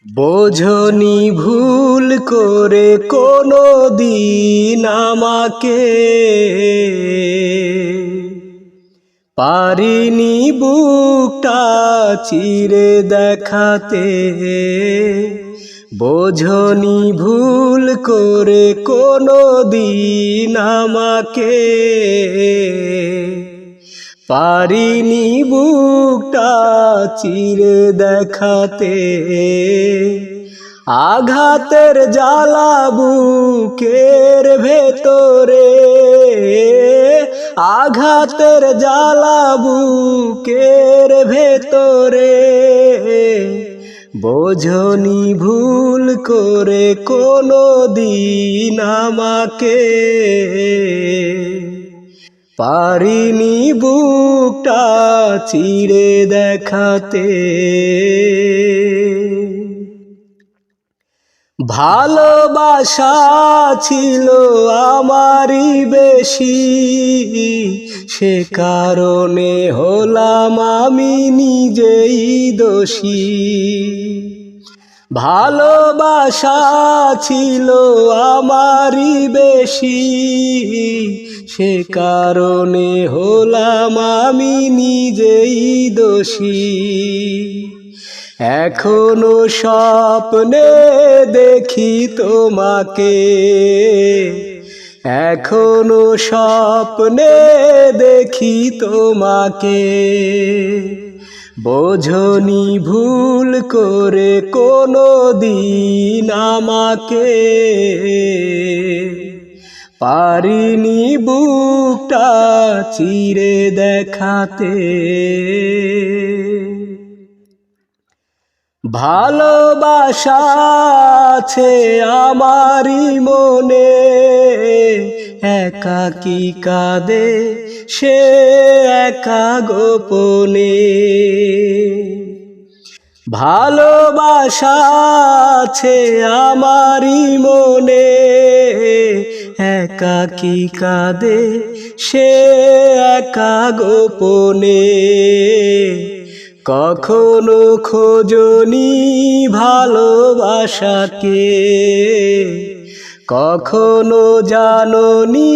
বোঝনি ভুল করে কোনো দিন আমাকে, পারিনি বুকটা চিরে দেখাতে। বোঝনি ভুল করে কোনো দিন আমাকে, পারিনি বুকটা চিরে দেখাতে। আঘাতের জ্বালা বুকের ভেতরে, আঘাতের জ্বালা বুকের ভেতরে। বোঝনি ভুল করে কোনো দিন আমাকে, পারিনি বুকটা চিরে দেখাতে। ভালোবাসা ছিল আমারই বেশি, সে কারণে হলাম আমি নিজেই দোষী। ভালোবাসা ছিল আমারই বেশি, সে কারণে হলাম আমি নিজেই দোষী। এখনো স্বপ্নে দেখি তোমাকে, এখনো স্বপ্নে দেখি তোমাকে। বোঝনি ভুল করে কোনো দিন আমাকে, পারিনি বুকটা চিরে দেখাতে। ভালোবাসা আছে আমারই মনে, একাকী কাঁদে সে একা গোপনে। ভালোবাসা আছে আমারই মনে, একাকী কাঁদে সে একা গোপনে। কখনো খোঁজনি ভালোবাসাকে, কখনো জাননি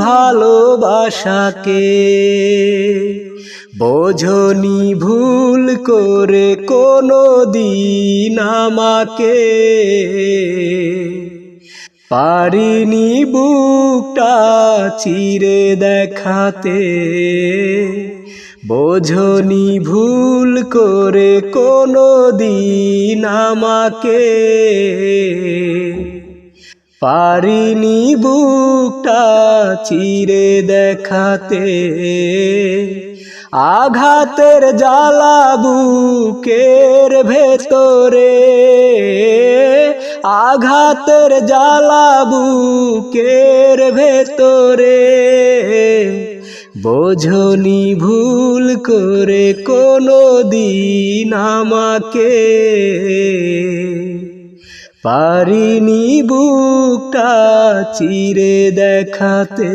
ভালোবাসাকে। বোঝনি ভুল করে কোনো দিন আমাকে, পারিনি বুকটা চিরে দেখাতে। বোঝনি ভুল করে কোনো দিন আমাকে, পারিনি বুকটা চিরে দেখাতে। আঘাতের জ্বালা বুকের ভেতরে, আঘাতের জ্বালা বুকের ভেতরে। বোঝনি ভুল করে কোনো দিন আমাকে, পারিনি বুকটা চিরে দেখাতে।